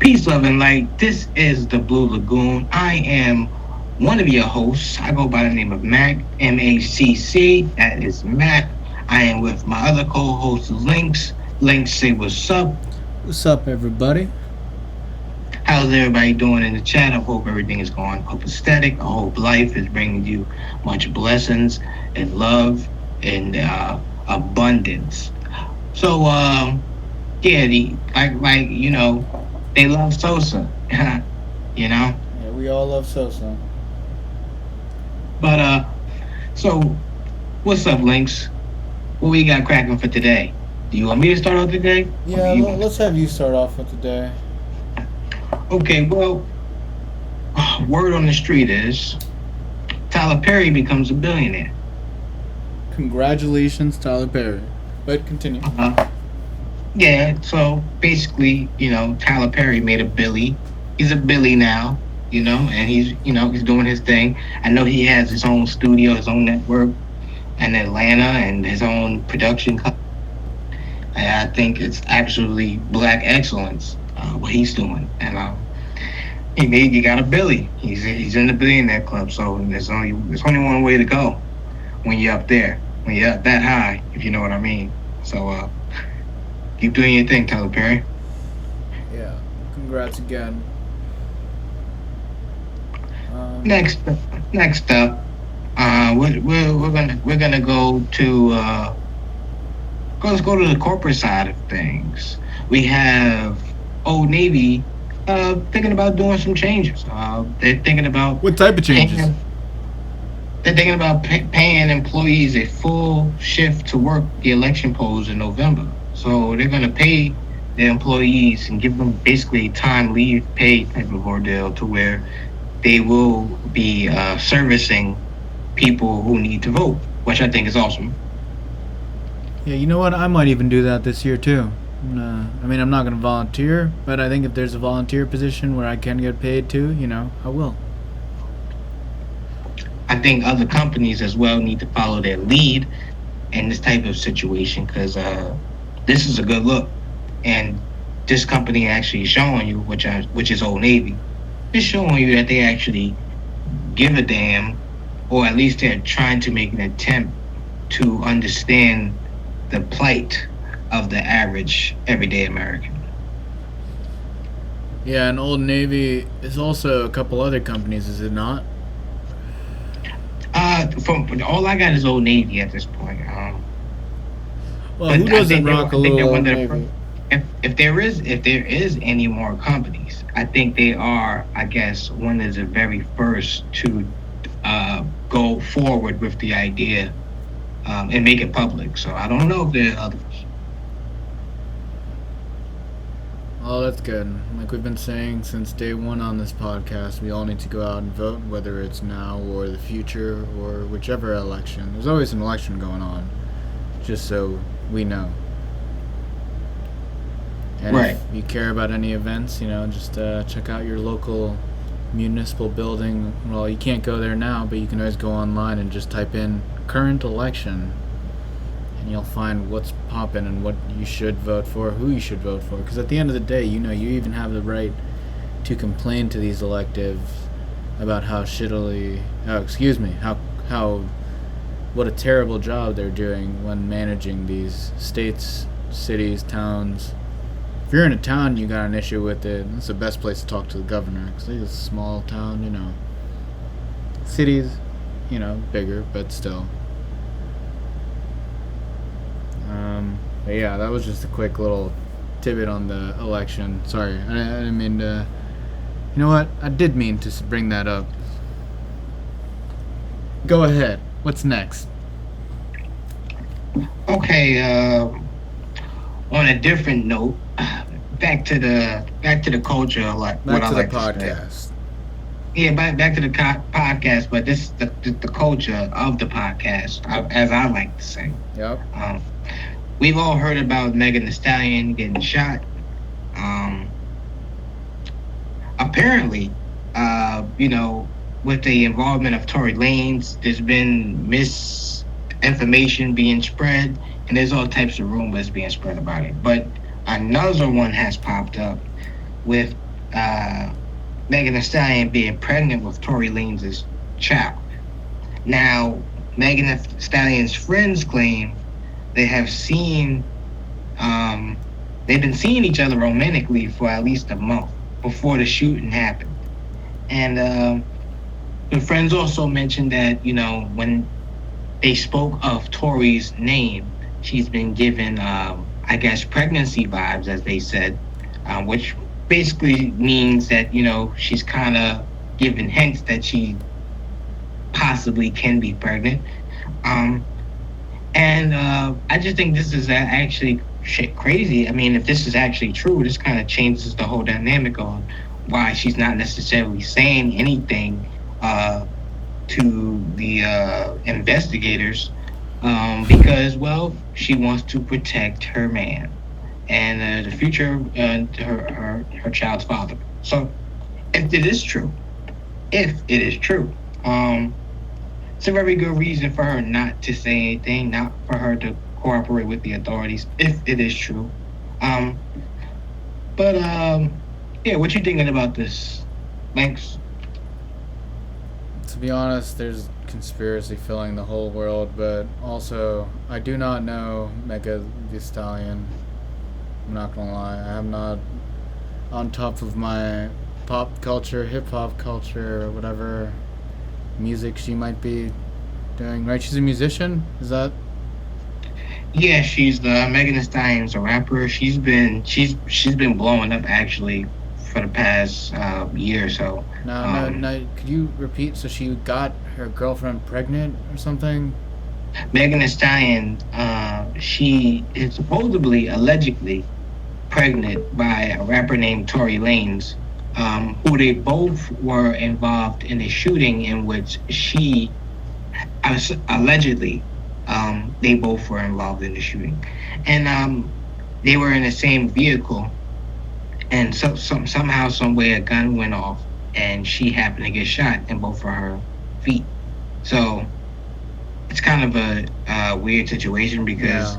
Peace, love, and light. This is the Blue Lagoon. I am one of your hosts. I go by the name of Mac, M-A-C-C. That is Mac. I am with my other co-host, Links. Links, say what's up. What's up, everybody? How's everybody doing in the chat? I hope everything is going copacetic. I hope life is bringing you much blessings and love and abundance. So, yeah, they love Sosa, you know. Yeah, we all love Sosa. But so what's up, Links? What we got cracking for today? Do you want me to start off today? Yeah, let's have you start off with today. Okay, well, word on the street is Tyler Perry becomes a billionaire. Congratulations, Tyler Perry. But continue. Yeah, so basically, Tyler Perry made a Billy. He's a Billy now, and he's doing his thing. I know he has his own studio, his own network in Atlanta, and his own production company. And I think it's absolutely black excellence, what he's doing. And he got a Billy. He's in the billionaire club, so there's only one way to go when you're up there, when you're up that high, if you know what I mean. So keep doing your thing, Tyler Perry. Yeah, congrats again. Next up, we're gonna go to let's go to the corporate side of things. We have Old Navy thinking about doing some changes. They're thinking about what type of changes? They're thinking about paying employees a full shift to work the election polls in November. So they're going to pay their employees and give them basically time leave pay type of ordeal to where they will be servicing people who need to vote, which I think is awesome. Yeah, you know what? I might even do that this year too. I mean, I'm not going to volunteer, but I think if there's a volunteer position where I can get paid too, I will. I think other companies as well need to follow their lead in this type of situation because this is a good look, and this company actually showing you, which is Old Navy, is showing you that they actually give a damn, or at least they're trying to make an attempt to understand the plight of the average everyday American. Yeah, and Old Navy is also a couple other companies, is it not? From all I got is Old Navy at this point. Well, who doesn't rock a little Old Navy? If there is any more companies, I think they are, I guess, one of the very first to go forward with the idea and make it public. So I don't know if there are others. Oh, that's good. Like we've been saying since day one on this podcast, we all need to go out and vote, whether it's now or the future or whichever election. There's always an election going on, just so we know. And right. If you care about any events, just check out your local municipal building. Well, you can't go there now, but you can always go online and just type in current election. And you'll find what's popping and what you should vote for, who you should vote for. Because at the end of the day, you even have the right to complain to these electives about how what a terrible job they're doing when managing these states, cities, towns. If you're in a town, you got an issue with it, it's the best place to talk to the governor. Because it's a small town, Cities, bigger, but still. But yeah, that was just a quick little tidbit on the election. Sorry, I didn't mean to. You know what? I did mean to bring that up. Go ahead. What's next? Okay. On a different note, back to the culture. Like back what to I like the podcast. Yeah, back to the podcast, but this is the culture of the podcast, as I like to say. Yep. We've all heard about Megan Thee Stallion getting shot. Apparently, with the involvement of Tory Lanez, there's been misinformation being spread, and there's all types of rumors being spread about it. But another one has popped up with uh, Megan Thee Stallion being pregnant with Tory Lanez's child. Now, Megan Thee Stallion's friends claim they have seen, um, they've been seeing each other romantically for at least a month before the shooting happened. And the friends also mentioned that, when they spoke of Tori's name, she's been given, I guess, pregnancy vibes, as they said, which basically means that, she's kind of given hints that she possibly can be pregnant. Um, and I just think this is actually shit crazy. I mean, if this is actually true, this kind of changes the whole dynamic on why she's not necessarily saying anything to the investigators, because, well, she wants to protect her man and the future her child's father. So, if it is true, if it is true, it's a very good reason for her not to say anything, not for her to cooperate with the authorities, if it is true. Um, but yeah, what you thinking about this? Thanks. To be honest, there's conspiracy filling the whole world, but also I do not know Mega the Stallion. I'm not gonna lie, I'm not on top of my pop culture, hip hop culture, or whatever music she might be doing. Right? She's a musician. Is that? Yeah, she's the Megan Thee Stallion's a rapper. She's been blowing up actually for the past year or so. No, no, Um, no. Could you repeat? So she got her girlfriend pregnant or something? Megan Thee Stallion, she is supposedly, allegedly, pregnant by a rapper named Tory Lanez, who they both were involved in a shooting in which allegedly, they both were involved in the shooting, and they were in the same vehicle, and somehow, some way, a gun went off, and she happened to get shot in both of her feet. So it's kind of a weird situation because Yeah.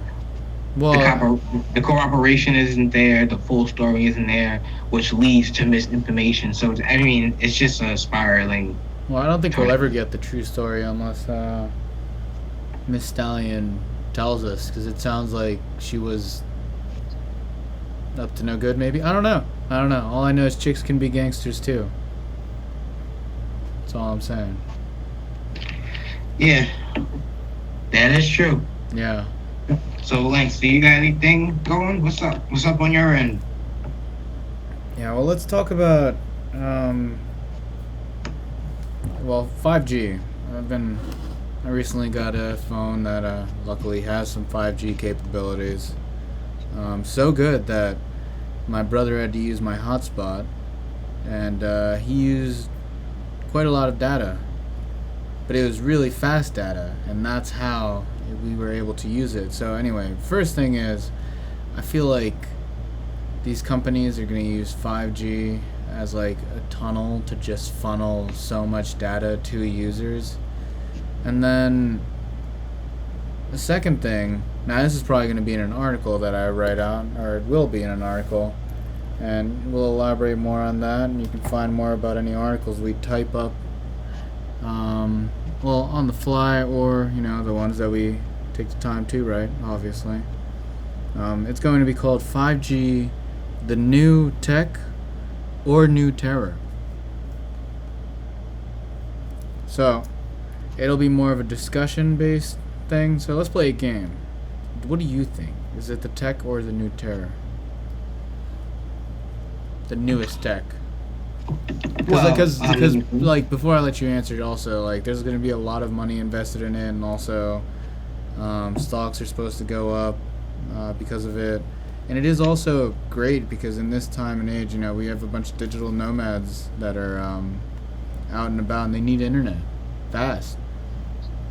the Well, the cooperation isn't there, the full story isn't there, which leads to misinformation. So I mean, it's just a spiraling I don't think we'll tornado. ever get the true story unless Miss Stallion tells us, because it sounds like she was up to no good. Maybe I don't know. I don't know. All I know is chicks can be gangsters too. That's all I'm saying. Yeah, that is true. Yeah. So, Lance, do you got anything going? What's up? What's up on your end? Yeah. Well, let's talk about 5G. I've been. I recently got a phone that luckily has some 5G capabilities. So good that my brother had to use my hotspot, and he used quite a lot of data, but it was really fast data, and that's how we were able to use it. So anyway, first thing is, I feel like these companies are going to use 5G as like a tunnel to just funnel so much data to users. And then the second thing, now this is probably going to be in an article that I write out, or it will be in an article, and we'll elaborate more on that, and you can find more about any articles we type up, on the fly, or, the ones that we take the time to write, obviously. It's going to be called 5G, the New Tech or New Terror. So, it'll be more of a discussion based thing. So let's play a game. What do you think? Is it the tech or the new terror? The newest tech. Well, Because like before I let you answer, also like there's gonna be a lot of money invested in it, and also stocks are supposed to go up because of it. And it is also great because in this time and age, we have a bunch of digital nomads that are out and about, and they need internet fast.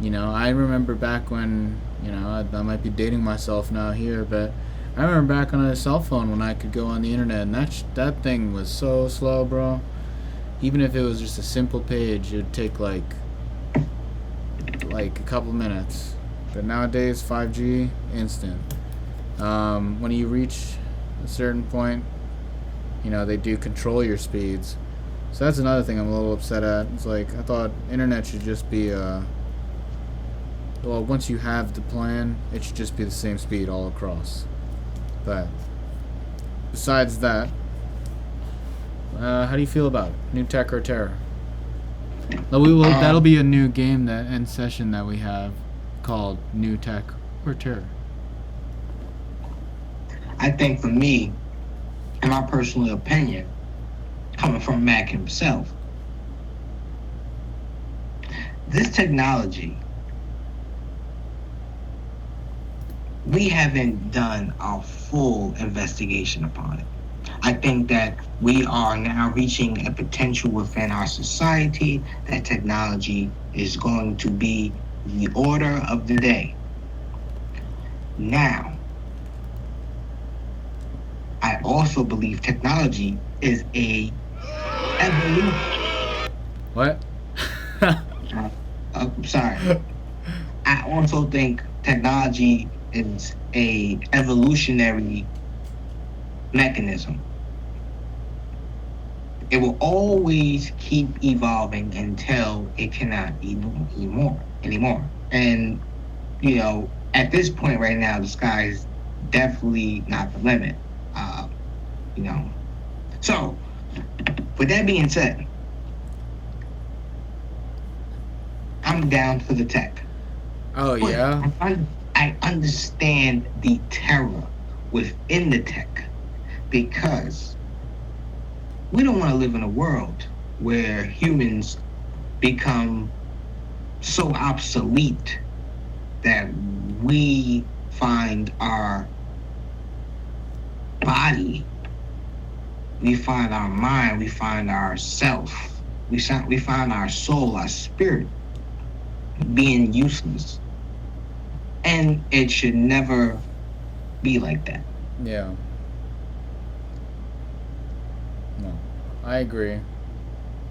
I remember back when, I might be dating myself now here, but I remember back on a cell phone when I could go on the internet, and that thing was so slow, bro. Even if it was just a simple page, it'd take like a couple minutes. But nowadays, 5G, instant. When you reach a certain point, They do control your speeds. So that's another thing I'm a little upset at. It's like I thought internet should just be well, once you have the plan, it should just be the same speed all across. But besides that, how do you feel about it? New tech or terror? No, we will. That'll be a new game that end session that we have called New Tech or Terror. I think for me, in my personal opinion, coming from Mac himself, this technology, we haven't done a full investigation upon it. I think that we are now reaching a potential within our society that technology is going to be the order of the day. Now, I also believe technology is a evolution. What? I'm sorry. I also think technology is a evolutionary mechanism. It will always keep evolving until it cannot anymore. And at this point right now, the sky is definitely not the limit. You know. So, with that being said, I'm down for the tech. Oh, But yeah? I understand the terror within the tech because we don't want to live in a world where humans become so obsolete that we find our body, we find our mind, we find our self, we find our soul, our spirit being useless. And it should never be like that. Yeah. No. I agree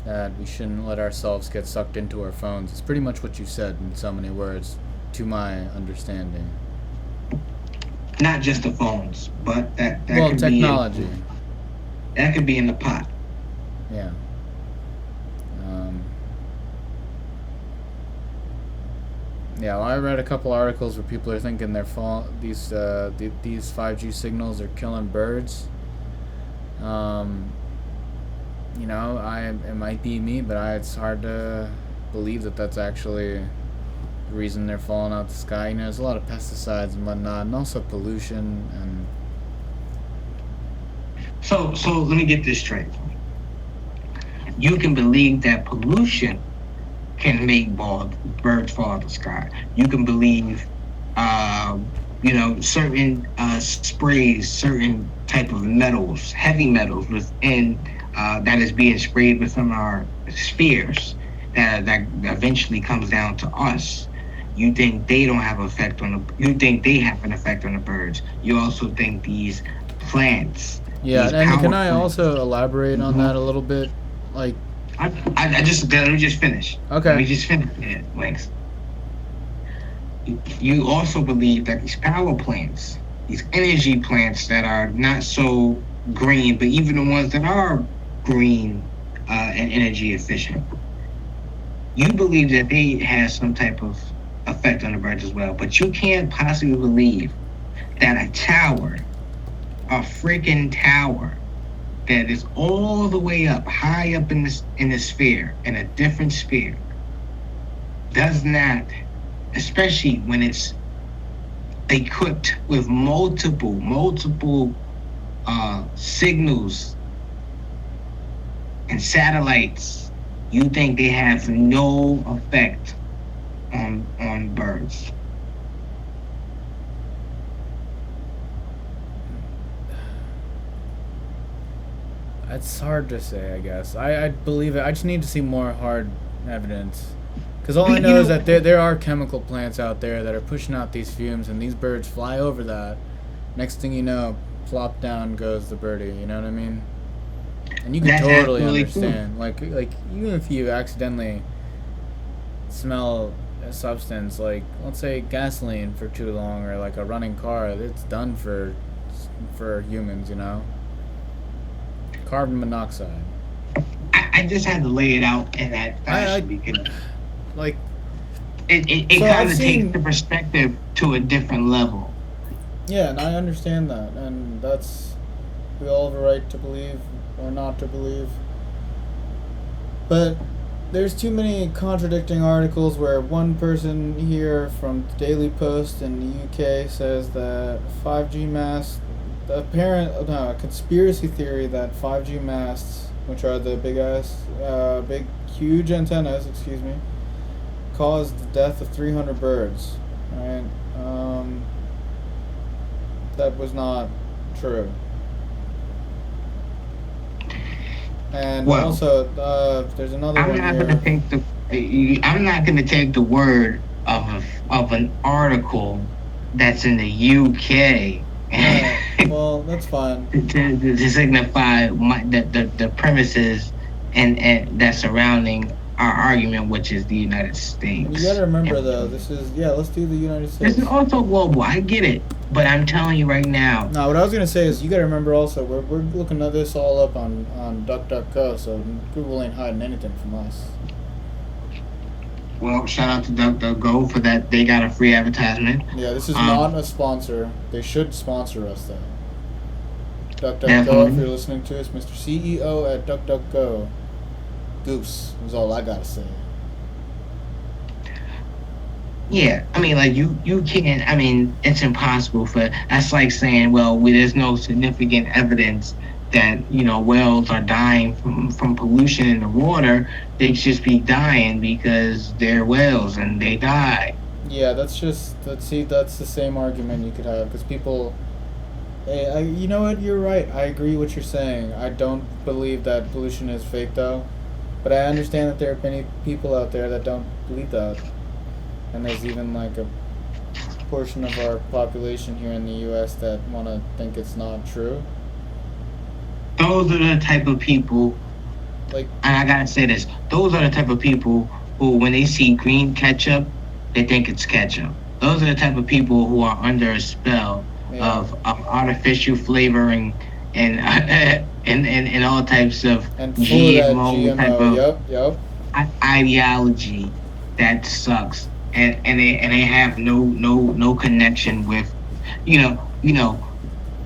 that we shouldn't let ourselves get sucked into our phones. It's pretty much what you said in so many words, to my understanding. Not just the phones, but that Well, could technology. that could be in the pot. Yeah. Yeah, well, I read a couple articles where people are thinking these 5G signals are killing birds. It might be me, but it's hard to believe that that's actually the reason they're falling out the sky. There's a lot of pesticides and whatnot, and also pollution and. So let me get this straight. You can believe that pollution can make birds fall out of the sky. You can believe, certain sprays, certain type of metals, heavy metals within that is being sprayed within our spheres that eventually comes down to us. You think they don't have effect on you think they have an effect on the birds. You also think these plants. Yeah, these and power can I plants, also elaborate on that a little bit? Like, let me just finish. okay. Let me just finish. Yeah, thanks. You also believe that these power plants, these energy plants that are not so green, but even the ones that are green and energy efficient, you believe that they have some type of effect on the birds as well. But you can't possibly believe that a freaking tower that is all the way up, high up in the sphere, in a different sphere, does not, especially when it's equipped with multiple signals and satellites, you think they have no effect on birds. It's hard to say, I guess. I believe it. I just need to see more hard evidence. Because all I know is that there are chemical plants out there that are pushing out these fumes, and these birds fly over that. Next thing you know, plop down goes the birdie. You know what I mean? And you can That's totally absolutely understand. Like even if you accidentally smell a substance, like let's say gasoline for too long, or like a running car, it's done for humans. carbon monoxide. I just had to lay it out in that I fashion because like. it So I've kind of takes seen. the perspective to a different level. Yeah, and I understand that, and that's we all have a right to believe or not to believe. But there's too many contradicting articles where one person here from the Daily Post in the UK says that 5G masts, the apparent no, conspiracy theory that 5G masts, which are the big huge antennas, excuse me, caused the death of 300 birds. Right? That was not true. And Well, also, there's another I'm one not gonna here. take the I'm not gonna take the word of of an article that's in the UK Alright, well, that's fine. to signify the premises and that surrounding our argument, which is the United You gotta States. remember, though, this is, yeah, let's do the United This is States. also global. I get it, but I'm telling you right now. Now, what I was gonna say is, you gotta remember also, we're looking at this all up on DuckDuckGo, so Google ain't hiding anything from us. Well, shout out to DuckDuckGo for that. They got a free advertisement. Yeah, this is not Um, a sponsor. They should sponsor us, though. DuckDuckGo, if definitely. you're listening to us, Mr. CEO at DuckDuckGo. Goose is all I gotta say. Yeah, I mean, like you can't. I mean, it's impossible for. That's like saying, well, there's no significant evidence that whales are dying from pollution in the water. They just be dying because they're whales and they die. Yeah, that's the same argument you could have, because people. Hey, you know what? You're right. I agree what you're saying. I don't believe that pollution is fake, though. But I understand that there are many people out there that don't believe that. And there's even like a portion of our population here in the U.S. that want to think it's not true. Those are the type of people, Like, and I gotta say this. Those are the type of people who, when they see green ketchup, they think it's ketchup. Those are the type of people who are under a spell yeah. of artificial flavoring and and all types of And full of that GMO type GMO. of Yep, yep. ideology that sucks, and they have no connection with,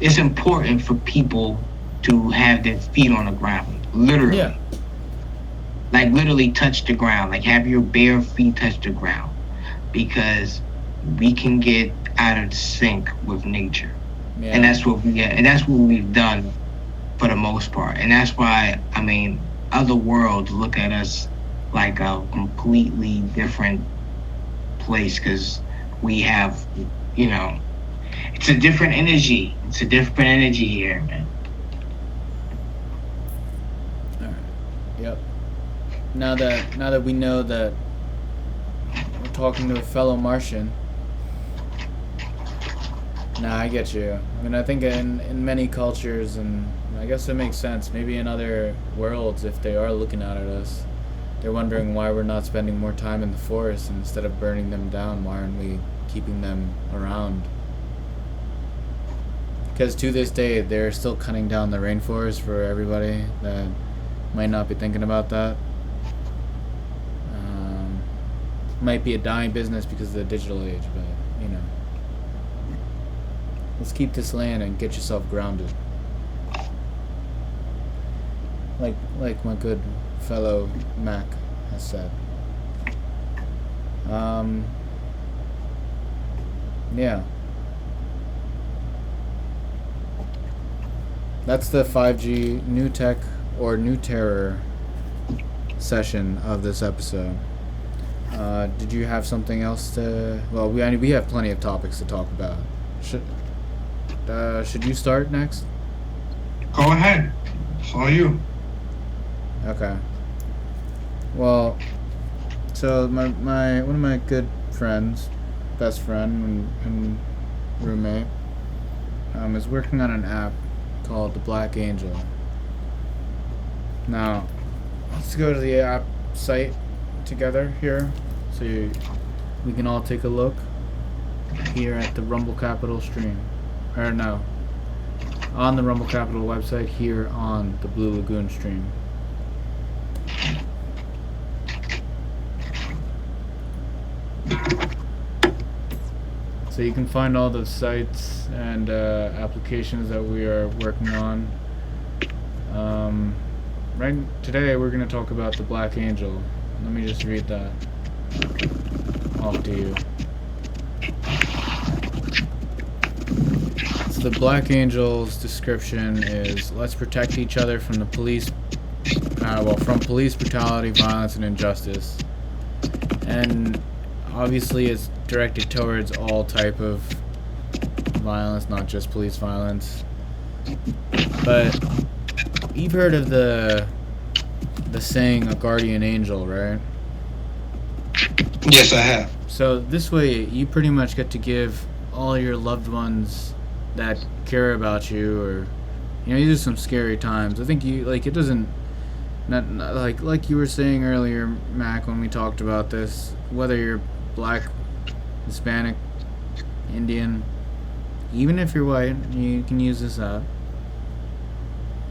it's important for people to have their feet on the ground, Yeah. literally, like literally touch the ground, like have your bare feet touch the ground, because we can get out of sync with nature, and Yeah. that's what we get, and that's what we've done for the most part. And that's why, I mean, other worlds look at us like a completely different place because we have, you know, it's a different energy. It's a different energy here, man. All right. Yep. Now that we know that we're talking to a fellow Martian. Nah, I get you. I mean, I think in many cultures, and I guess it makes sense. Maybe in other worlds, if they are looking out at us, they're wondering why we're not spending more time in the forest instead of burning them down. Why aren't we keeping them around? Because to this day, they're still cutting down the rainforest for everybody that might not be thinking about that. Might be a dying business because of the digital age, but you know. Let's keep this land and get yourself grounded. Like my good fellow Mac has said. Yeah. That's the 5G new tech or new terror session of this episode. Did you have something else to? Well, we have plenty of topics to talk about. Should you start next? Go ahead. It's all you. Okay. Well, so my one of my good friends, best friend and roommate, is working on an app called the Black Angel. Now, let's go to the app site together here, so we can all take a look here at the Rumble Capital stream. Or no, on the Rumble Capital website here on the Blue Lagoon stream. So you can find all the sites and applications that we are working on. Right today we're going to talk about the Black Angel. Let me just read that off to you. So the Black Angel's description is: let's protect each other from the police, from police brutality, violence, and injustice. And obviously it's directed towards all type of violence, not just police violence. But you've heard of the saying, a guardian angel, right? Yes, I have. So this way you pretty much get to give all your loved ones that care about you, or these are some scary times. I think it doesn't, not like you were saying earlier, Mac, when we talked about this, whether you're Black, Hispanic, Indian, even if you're white, you can use this app.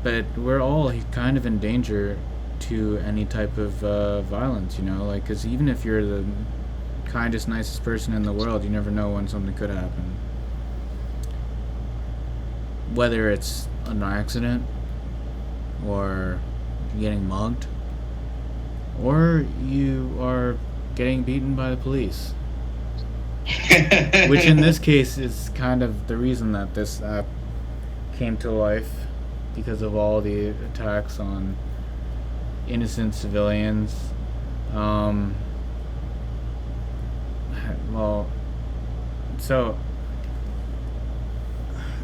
But we're all kind of in danger to any type of violence, because even if you're the kindest, nicest person in the world, you never know when something could happen. Whether it's an accident, or getting mugged, or you are getting beaten by the police. Which in this case is kind of the reason that this app came to life, because of all the attacks on innocent civilians. So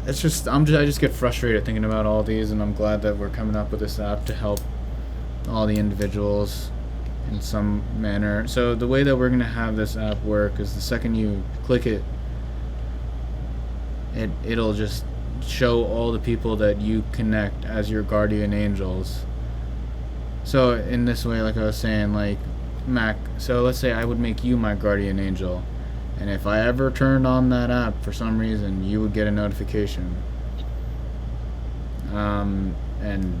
it's just I just get frustrated thinking about all these, and I'm glad that we're coming up with this app to help all the individuals in some manner. So the way that we're going to have this app work is the second you click it, it'll just show all the people that you connect as your guardian angels. So in this way, like I was saying, like Mac, so let's say I would make you my guardian angel, and if I ever turned on that app for some reason, you would get a notification, and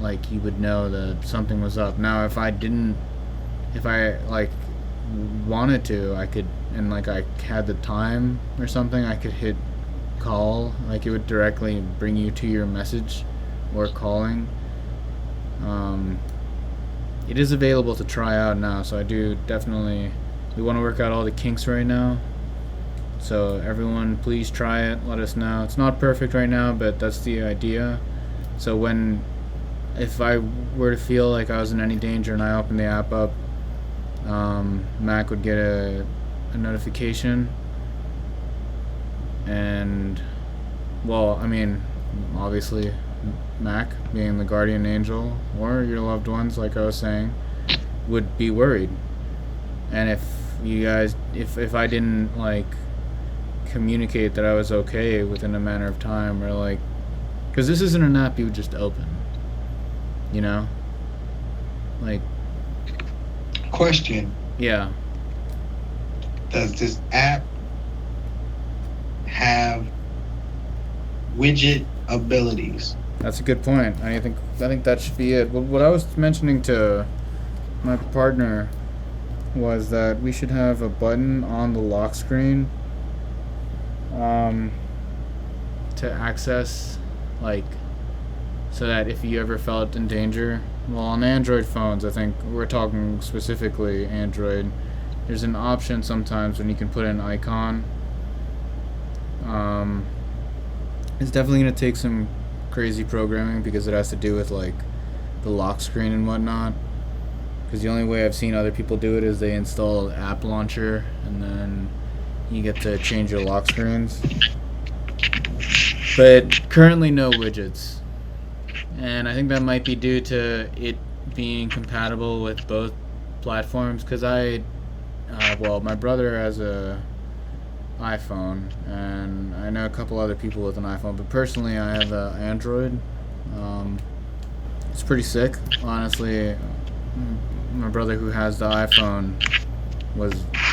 like you would know that something was up. Now if I wanted to, I could, and like I had the time or something, I could hit call, like it would directly bring you to your message or calling. It is available to try out now, so we want to work out all the kinks right now. So everyone, please try it, let us know. It's not perfect right now, but that's the idea. So if I were to feel like I was in any danger and I opened the app up, Mac would get a notification. And, obviously, Mac, being the guardian angel, or your loved ones, like I was saying, would be worried. And if I didn't, communicate that I was okay within a matter of time, or, because this isn't an app you would just open, Question. Yeah. Does this app have widget abilities? That's a good point. I think that should be it. What I was mentioning to my partner was that we should have a button on the lock screen to access, so that if you ever felt in danger, on Android phones, I think we're talking specifically Android, there's an option sometimes when you can put an icon. It's definitely going to take some crazy programming, because it has to do with the lock screen and whatnot. Because the only way I've seen other people do it is they install an app launcher, and then you get to change your lock screens. But currently no widgets. And I think that might be due to it being compatible with both platforms, because my brother has a iPhone, and I know a couple other people with an iPhone, but personally I have an Android. It's pretty sick, honestly. My brother, who has the iPhone,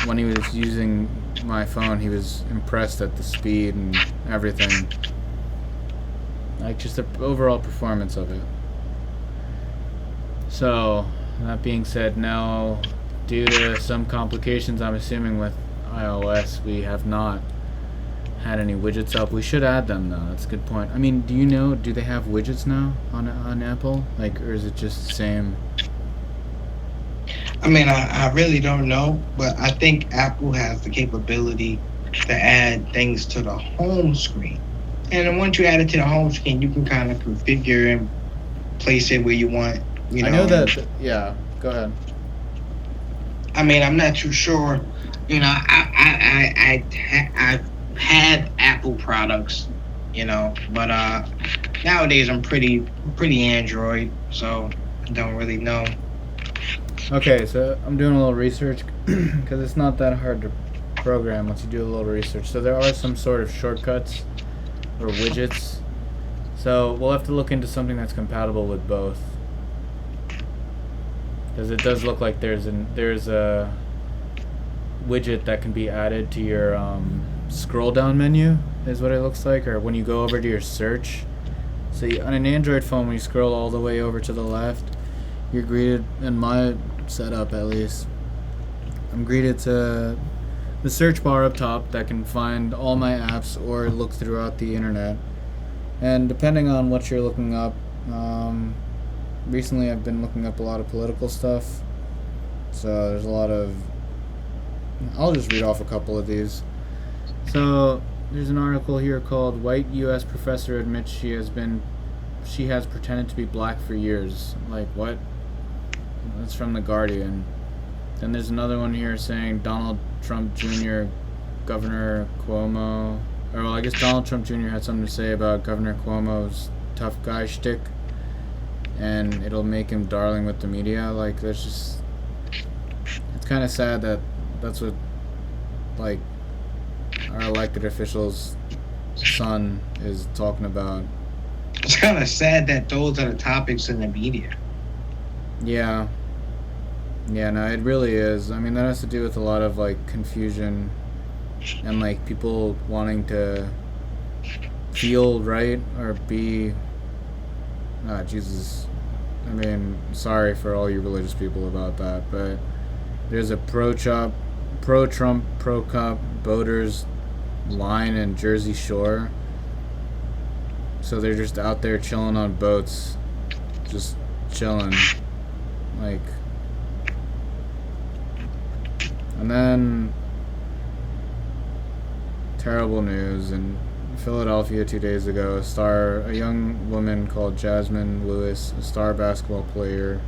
when he was using my phone, he was impressed at the speed and everything. like just the overall performance of it. So, that being said, now due to some complications, I'm assuming with iOS, we have not had any widgets up. We should add them though. That's a good point. I mean, do you know? Do they have widgets now on Apple? Like, or is it just the same? I mean, I really don't know, but I think Apple has the capability to add things to the home screen. And then once you add it to the home screen, you can kind of configure and place it where you want, you I know know. that. Yeah. Go ahead. I mean, I'm not too sure. I've had Apple products, but nowadays I'm pretty Android, so I don't really know. Okay, so I'm doing a little research because it's not that hard to program once you do a little research. So there are some sort of shortcuts or widgets. So we'll have to look into something that's compatible with both, because it does look like there's a widget that can be added to your scroll down menu, is what it looks like, or when you go over to your search. So on an Android phone, when you scroll all the way over to the left, you're greeted, in my setup at least, I'm greeted to the search bar up top that can find all my apps or look throughout the internet. And depending on what you're looking up, recently I've been looking up a lot of political stuff. So there's a lot of. I'll just read off a couple of these. So there's an article here called "White U.S. Professor Admits she has pretended to be black for years." Like what? That's from the Guardian. Then there's another one here saying Donald Trump Jr., Governor Cuomo. Or well, I guess Donald Trump Jr. had something to say about Governor Cuomo's tough guy shtick, and it'll make him darling with the media. Like there's just. It's kind of sad that that's what, like, our elected official's son is talking about. It's kind of sad that those are the topics in the media. Yeah. Yeah, no, it really is. I mean, that has to do with a lot of, like, confusion and, like, people wanting to feel right or be. Ah, Jesus. I mean, sorry for all you religious people about that, but there's a pro-Trump, pro-Cup voters line in Jersey Shore. So they're just out there chilling on boats, just chilling, like. And then terrible news in Philadelphia 2 days ago. A young woman called Jasmine Lewis, a star basketball player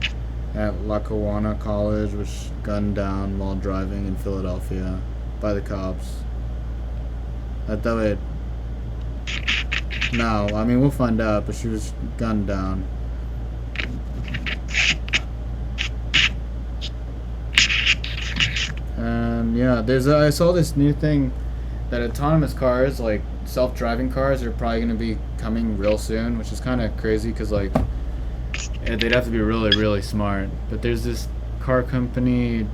at Lackawanna College, was gunned down while driving in Philadelphia by the cops. No, I mean we'll find out, but she was gunned down. And yeah, I saw this new thing that autonomous cars, like self-driving cars, are probably going to be coming real soon, which is kind of crazy because like they'd have to be really, really smart. But there's this car company,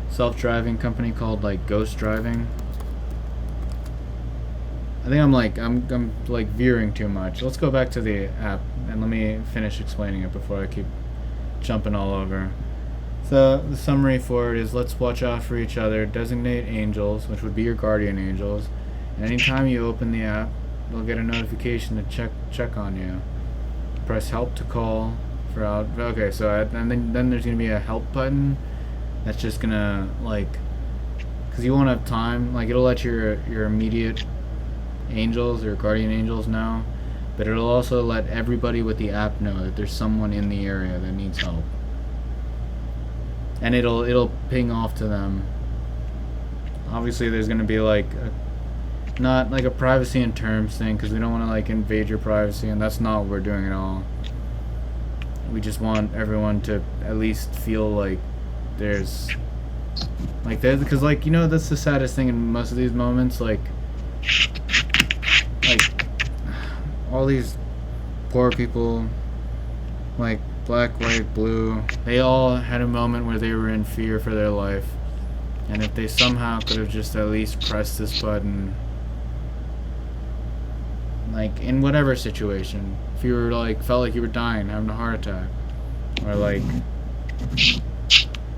self-driving company called like Ghost Driving. I think I'm like veering too much. Let's go back to the app and let me finish explaining it before I keep jumping all over. So the summary for it is: let's watch out for each other, designate angels, which would be your guardian angels, and anytime you open the app, you'll get a notification to check on you. Press help to call for out. Okay, so and then there's gonna be a help button that's just gonna like, because you won't have time. Like it'll let your immediate angels or guardian angels know, but it'll also let everybody with the app know that there's someone in the area that needs help. And it'll ping off to them. Obviously, there's gonna be like not like a privacy and terms thing, because we don't want to like invade your privacy, and that's not what we're doing at all. We just want everyone to at least feel like there's because like that's the saddest thing in most of these moments, like all these poor people, like black, white, blue, they all had a moment where they were in fear for their life. And if they somehow could have just at least pressed this button, like in whatever situation. If you were like felt like you were dying, having a heart attack, or like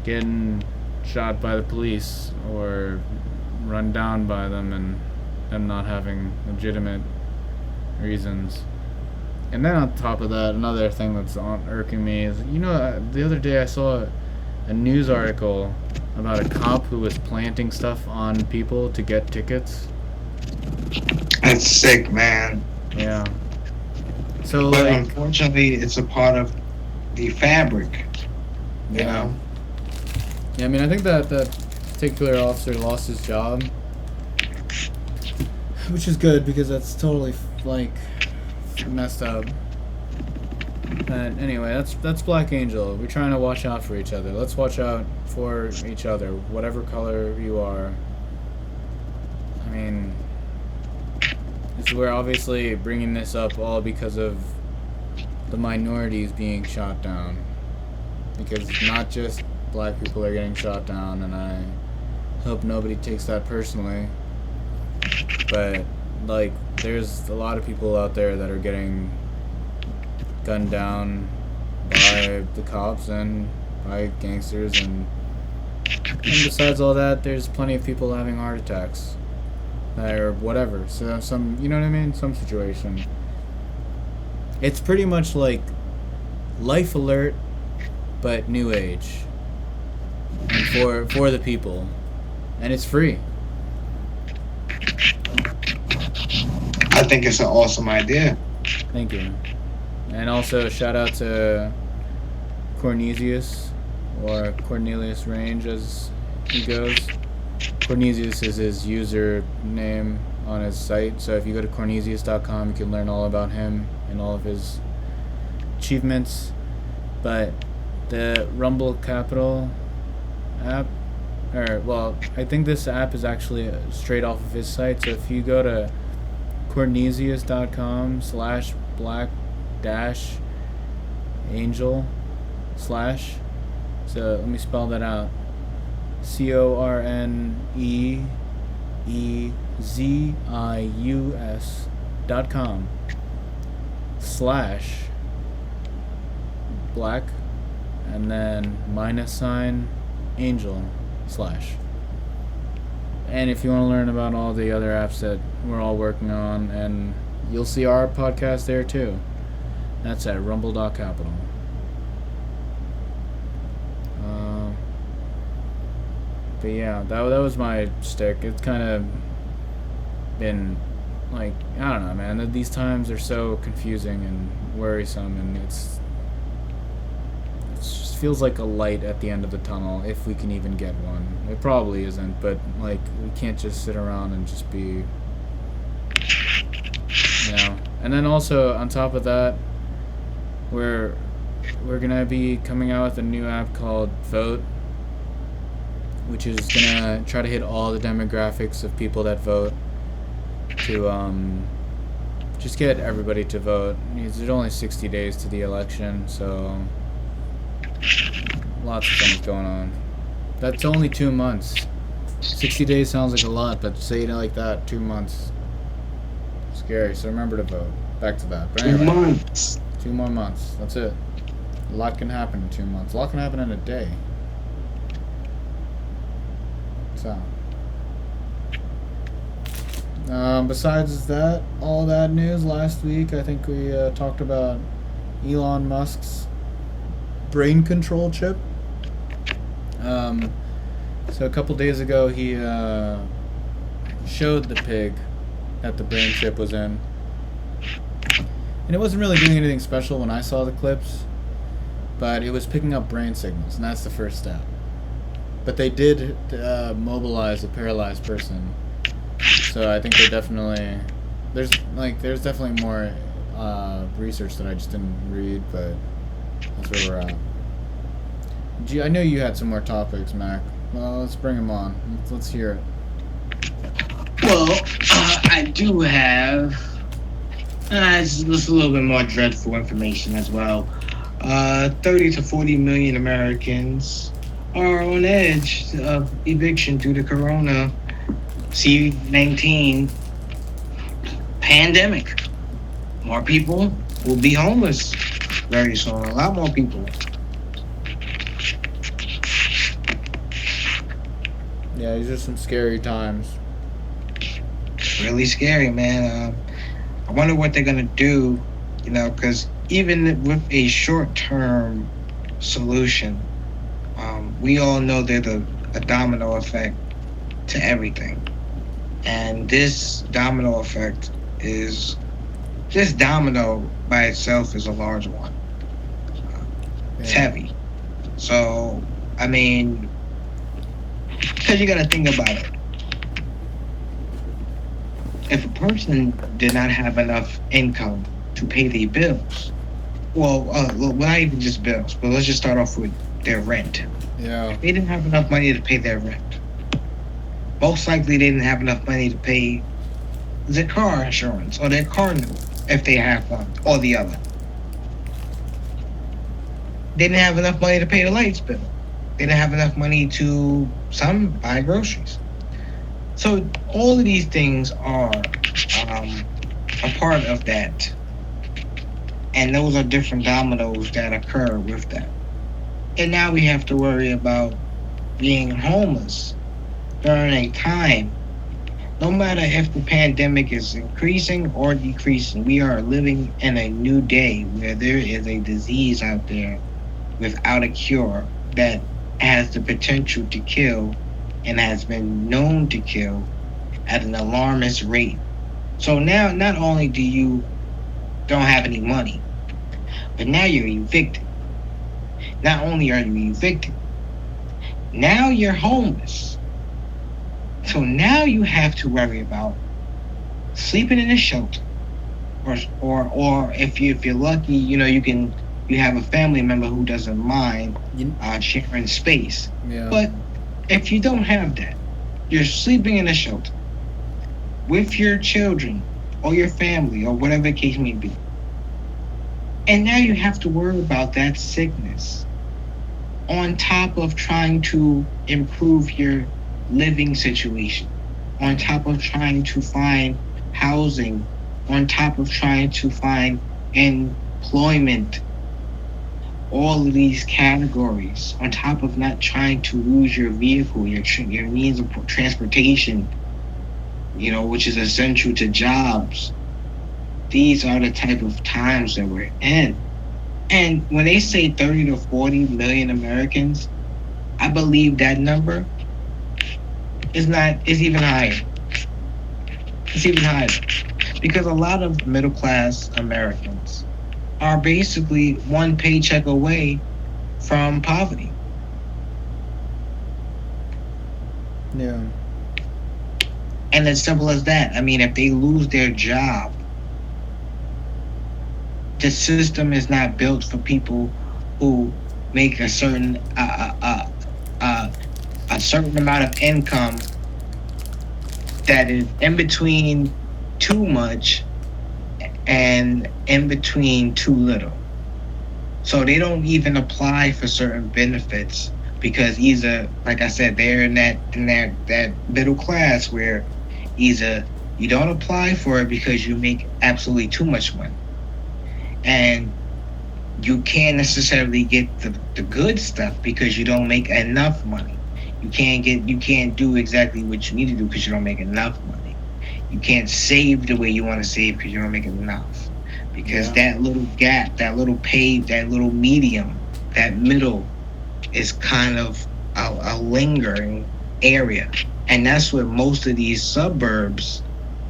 getting shot by the police, or run down by them and them not having legitimate reasons. And then on top of that, another thing that's irking me is, the other day I saw a news article about a cop who was planting stuff on people to get tickets. That's sick, man. Yeah. So But like, unfortunately, it's a part of the fabric. You yeah. know. Yeah, I mean, I think that particular officer lost his job, which is good because that's totally like messed up. But anyway, that's Black Angel. We're trying to watch out for each other. Let's watch out for each other, whatever color you are. I mean, we're obviously bringing this up all because of the minorities being shot down. Because not just black people are getting shot down, and I hope nobody takes that personally. But, like, there's a lot of people out there that are getting gunned down by the cops and by gangsters, and besides all that, there's plenty of people having heart attacks. Or whatever. So some, you know what I mean? Some situation. It's pretty much like Life Alert, but new age. And for the people. And it's free. I think it's an awesome idea. Thank you. And also shout out to Cornelius, or Cornelius Range as he goes. Cornelius is his username on his site, so if you go to cornelius.com, you can learn all about him and all of his achievements. But the Rumble Capital app, I think this app is actually straight off of his site, so if you go to cornelius.com/black-angel/ so let me spell that out. cornezius.com/black and then -angel/. And if you want to learn about all the other apps that we're all working on, and you'll see our podcast there too. That's at rumble.capital. But yeah, that was my stick. It's kind of been like, I don't know, man. These times are so confusing and worrisome, and it just feels like a light at the end of the tunnel, if we can even get one. It probably isn't, but like, we can't just sit around and just be, And then also on top of that, we're gonna be coming out with a new app called Vote, which is gonna try to hit all the demographics of people that vote to just get everybody to vote. There's only 60 days to the election, so lots of things going on. That's only 2 months. 60 days sounds like a lot, but say it like that, 2 months. Scary, so remember to vote. Back to that. But anyway, 2 months. 2 more months, that's it. A lot can happen in 2 months. A lot can happen in a day. So, besides that, all that news last week, I think we talked about Elon Musk's brain control chip. So a couple days ago, he showed the pig that the brain chip was in. And it wasn't really doing anything special when I saw the clips, but it was picking up brain signals, and that's the first step. But they did mobilize a paralyzed person, so I think there's definitely more research that I just didn't read, but that's where we're at. I know you had some more topics, Mac. Well, let's bring them on. Let's hear it. Well, I do have. It's just a little bit more dreadful information as well. 30 to 40 million Americans are on edge of eviction due to Corona COVID-19 pandemic. More people will be homeless very soon. A lot more people. Yeah, these are some scary times. It's really scary, man. I wonder what they're gonna do. Because even with a short-term solution, we all know there's a domino effect to everything, and this domino effect is this domino by itself is a large one. Uh, it's Yeah. heavy. So I mean, because you got to think about it. If a person did not have enough income to pay their bills, well, not even just bills, but let's just start off with their rent. Yeah. If they didn't have enough money to pay their rent, most likely they didn't have enough money to pay their car insurance or their car note if they have one or the other. They didn't have enough money to pay the lights bill. They didn't have enough money to some buy groceries. So all of these things are a part of that, and those are different dominoes that occur with that. And now we have to worry about being homeless during a time. No matter if the pandemic is increasing or decreasing, we are living in a new day where there is a disease out there without a cure that has the potential to kill and has been known to kill at an alarmist rate. So now, not only do you don't have any money, but now you're evicted. Not only are you evicted, now you're homeless. So now you have to worry about sleeping in a shelter, or if you're lucky, you have a family member who doesn't mind You, sharing space. yeah. But if you don't have that, you're sleeping in a shelter with your children or your family or whatever the case may be. And now you have to worry about that sickness on top of trying to improve your living situation, on top of trying to find housing, on top of trying to find employment, all of these categories, on top of not trying to lose your vehicle, your means of transportation, which is essential to jobs. These are the type of times that we're in. And when they say 30 to 40 million Americans, I believe that number is even higher. It's even higher because a lot of middle class Americans are basically one paycheck away from poverty. Yeah. And as simple as that. I mean, if they lose their job, the system is not built for people who make a certain amount of income that is in between too much and in between too little. So they don't even apply for certain benefits because either, like I said, they're in that middle class where either you don't apply for it because you make absolutely too much money, and you can't necessarily get the good stuff because you don't make enough money. You can't do exactly what you need to do because you don't make enough money. You can't save the way you want to save because you don't make enough. Because Yeah. that little gap, that little pave, that little medium, that middle is kind of a lingering area. And that's what most of these suburbs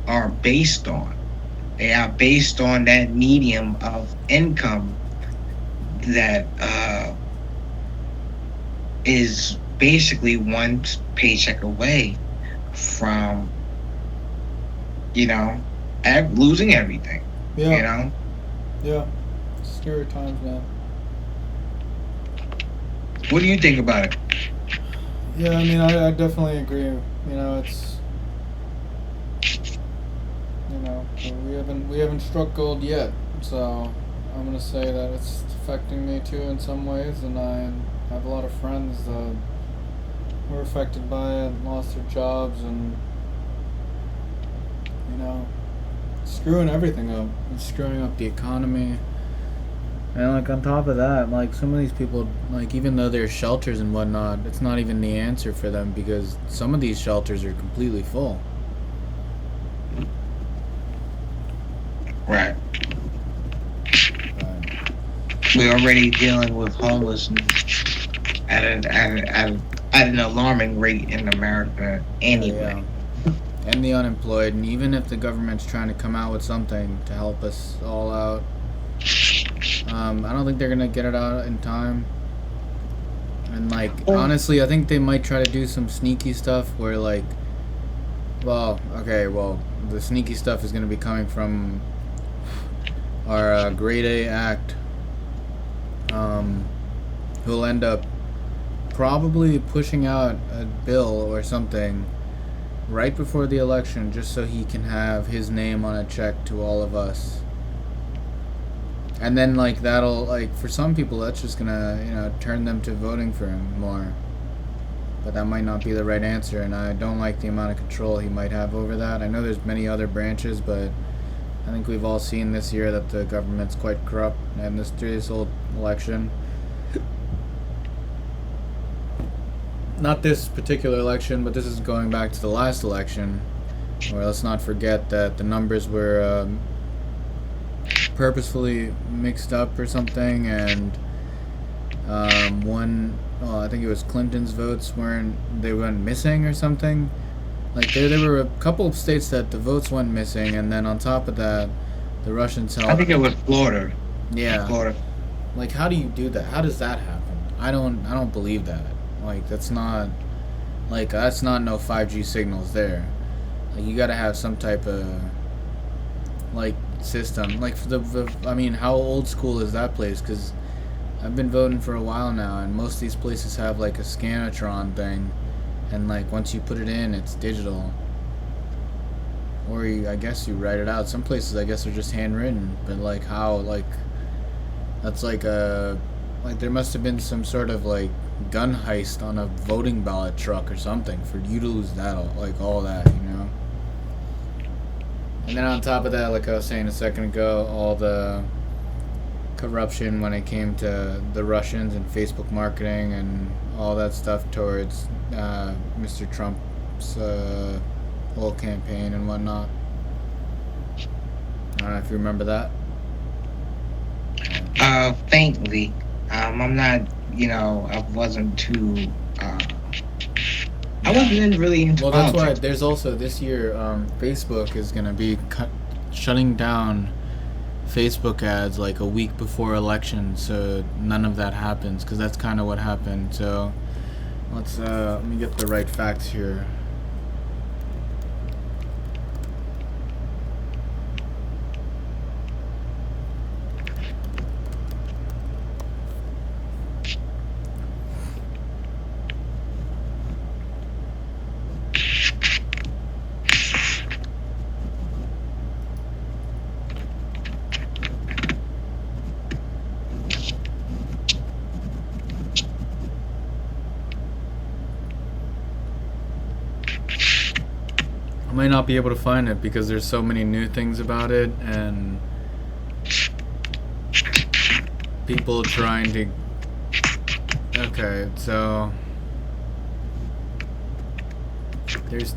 are based on. They are based on that medium of income that is basically one paycheck away from, you know, losing everything, you Yeah. know? Yeah. Scary times, man. What do you think about it? Yeah, I mean, I definitely agree. It's we haven't struck gold yet, so I'm gonna say that it's affecting me too in some ways, and I have a lot of friends that were affected by it, lost their jobs, and you know, screwing everything up. It's screwing up the economy. And like on top of that, like some of these people, like even though there's shelters and whatnot, it's not even the answer for them because some of these shelters are completely full. Right. But, We're already dealing with homelessness at an alarming rate in America yeah, anyway. and the unemployed, and even if the government's trying to come out with something to help us all out, I don't think they're gonna get it out in time. And like Well, honestly, I think they might try to do some sneaky stuff where like, well, okay, well, the sneaky stuff is gonna be coming from our grade A act, um, who'll end up probably pushing out a bill or something right before the election just so he can have his name on a check to all of us. And then like that'll like for some people that's just gonna, turn them to voting for him more. But that might not be the right answer, and I don't like the amount of control he might have over that. I know there's many other branches, but I think we've all seen this year that the government's quite corrupt, and through this whole election, not this particular election, but this is going back to the last election, where let's not forget that the numbers were purposefully mixed up or something, and well, I think it was Clinton's votes they went missing or something. Like there were a couple of states that the votes went missing, and then on top of that, the Russians I held. think it was Florida. Yeah, Florida. like how do you do that? How does that happen? I don't believe that. Like that's not no 5G signals there. Like you got to have some type of like system. Like I mean, how old school is that place? Because I've been voting for a while now, and most of these places have like a scanatron thing, and like once you put it in, it's digital. Or I guess you write it out. Some places I guess are just handwritten, but like how like that's like there must have been some sort of like gun heist on a voting ballot truck or something for you to lose that all that. And then on top of that, like I was saying a second ago, all the corruption when it came to the Russians and Facebook marketing and all that stuff towards Mr. Trump's whole campaign and whatnot. I don't know if you remember that. Faintly. I'm not. I wasn't too. I wasn't really into Well, that's why politics. there's also this year Facebook is going to be shutting down Facebook ads like a week before election, so none of that happens because that's kind of what happened. So let me get the right facts here. I might not be able to find it because there's so many new things about it and people trying to. Okay, so there's,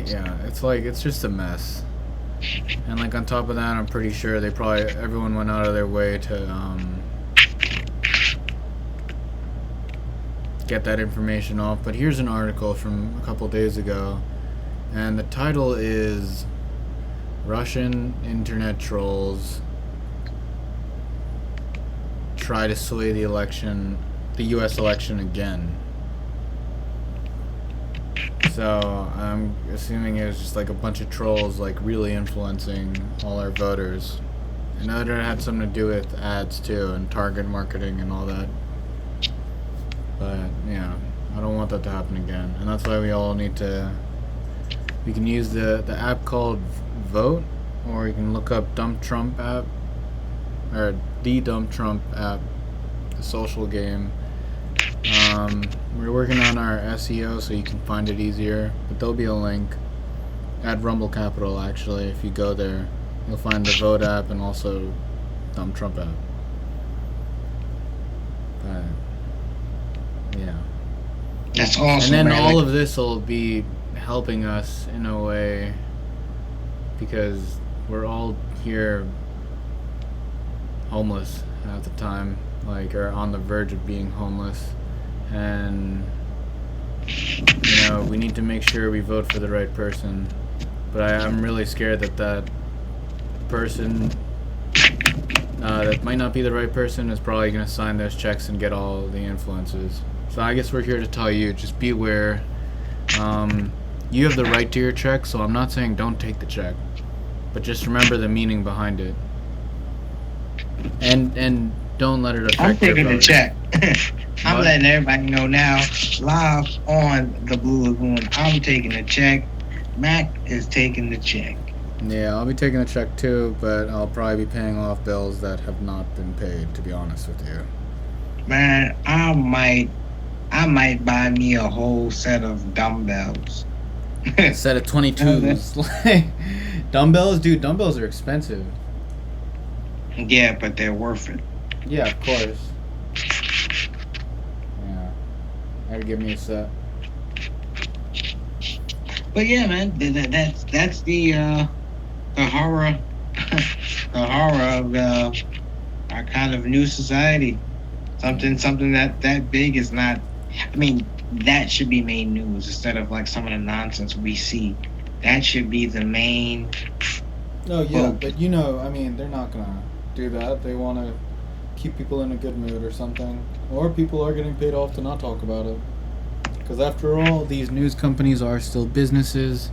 yeah, it's just a mess. And like on top of that, I'm pretty sure everyone went out of their way to get that information off. But here's an article from a couple days ago, and the title is Russian Internet Trolls Try to Sway the US election again. So I'm assuming it was just like a bunch of trolls like really influencing all our voters. I know that it had something to do with ads too and target marketing and all that. But yeah, I don't want that to happen again. And that's why we all need to. We can use the app called Vote, or you can look up Dump Trump app, or the Dump Trump app, the social game. We're working on our SEO so you can find it easier, but there'll be a link at Rumble Capital actually if you go there. You'll find the Vote app and also Dumb Trump app. But yeah, That's and awesome, then man. all Like, of this will be helping us in a way because we're all here homeless at the time, like, or on the verge of being homeless, and we need to make sure we vote for the right person. But I'm really scared that that person that might not be the right person is probably going to sign those checks and get all the influences. So I guess we're here to tell you, just be aware. Um, you have the right to your check, so I'm not saying don't take the check, but just remember the meaning behind it, and don't let it I'm affect your taking the voting. check. I'm What? letting everybody know now, live on the Blue Lagoon. I'm taking the check. Mac is taking the check. Yeah, I'll be taking the check too, but I'll probably be paying off bills that have not been paid. To be honest with you, Man, I might buy me a whole set of dumbbells. set of 22s. Like dumbbells, dude. Dumbbells are expensive. Yeah, but they're worth it. Yeah, of course. Yeah, gotta give me a set. But yeah, man, that's the horror, the horror of our kind of new society. Something that big is not. I mean, that should be main news instead of like some of the nonsense we see. That should be the main Oh yeah, focus. but I mean, they're not gonna do that. They want to keep people in a good mood or something, or people are getting paid off to not talk about it. Because after all, these news companies are still businesses,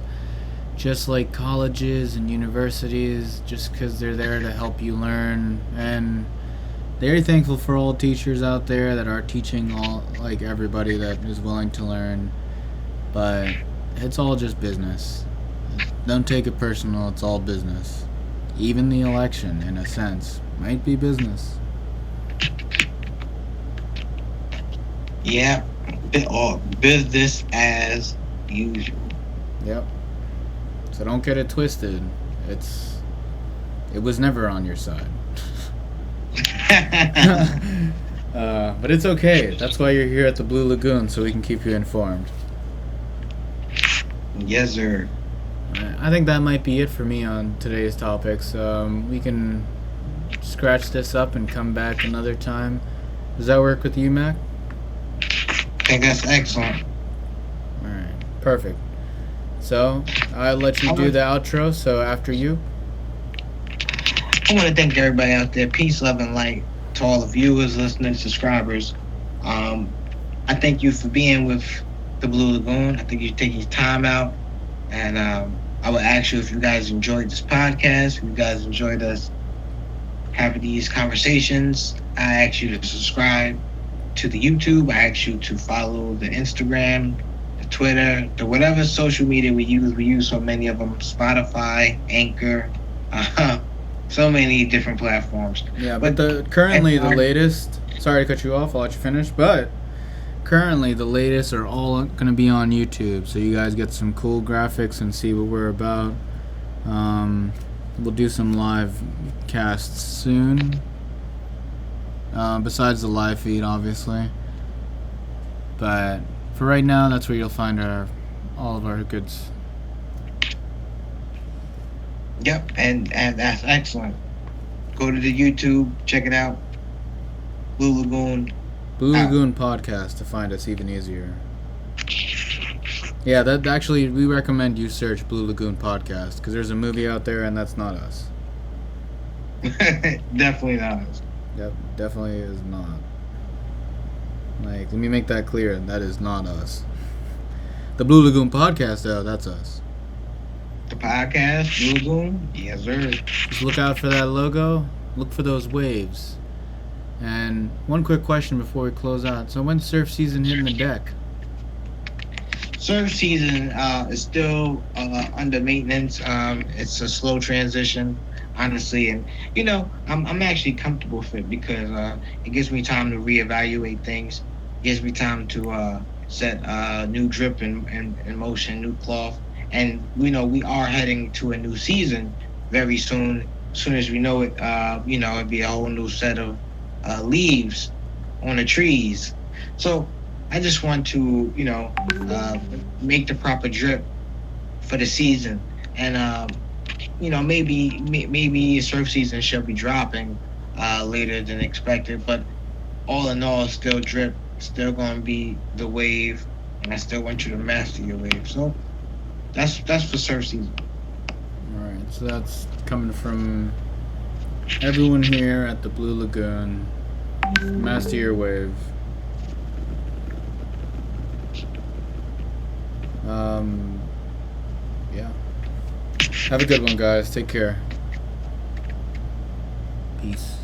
just like colleges and universities, just because they're there to help you learn. And very thankful for all teachers out there that are teaching all, like, everybody that is willing to learn. But it's all just business. Don't take it personal, it's all business. Even the election, in a sense, might be business. Yeah, or business as usual. Yep. So don't get it twisted. It's it was never on your side. But it's okay. That's why you're here at the Blue Lagoon, so we can keep you informed. Yes, sir. I think that might be it for me on today's topics. We can scratch this up and come back another time. Does that work with you, Mac? I think that's excellent. Alright, perfect. So, I'll let you I do want, the outro, so after you. I want to thank everybody out there. Peace, love, and light to all the viewers, listeners, subscribers. Um, I thank you for being with the Blue Lagoon. I think you taking your time out, and I would ask you if you guys enjoyed this podcast, if you guys enjoyed us having these conversations. I ask you to subscribe to the YouTube. I ask you to follow the Instagram, the Twitter, the whatever social media we use. We use so many of them: Spotify, Anchor, so many different platforms. Yeah, but But currently the everyone, latest. Sorry to cut you off. I'll let you finish. But currently the latest are all going to be on YouTube, so you guys get some cool graphics and see what we're about. We'll do some live casts soon. Besides the live feed, obviously. But for right now, that's where you'll find all of our goods. yep, and that's excellent. Go to the YouTube, check it out. Blue Lagoon Blue out. Lagoon podcast to find us even easier. Yeah, that actually we recommend you search Blue Lagoon podcast because there's a movie out there and that's not us. Definitely not us. Yep, definitely is not. Like, let me make that clear. That is not us. The Blue Lagoon podcast, though, that's us. The podcast, Blue Lagoon, yes, sir. Just look out for that logo. Look for those waves. And one quick question before we close out. So when's surf season hitting the deck? Surf season is still under maintenance. It's a slow transition, honestly, and I'm actually comfortable with it because it gives me time to reevaluate things. It gives me time to set new drip in motion, new cloth, and we are heading to a new season. very soon. As soon as we know it, it'd be a whole new set of leaves on the trees. So I just want to, make the proper drip for the season, and maybe surf season shall be dropping later than expected, but all in all, still drip, still gonna be the wave, and I still want you to master your wave. So that's for surf season. All right, so that's coming from everyone here at the Blue Lagoon. Master your wave. Um, yeah. Have a good one, guys. Take care. Peace.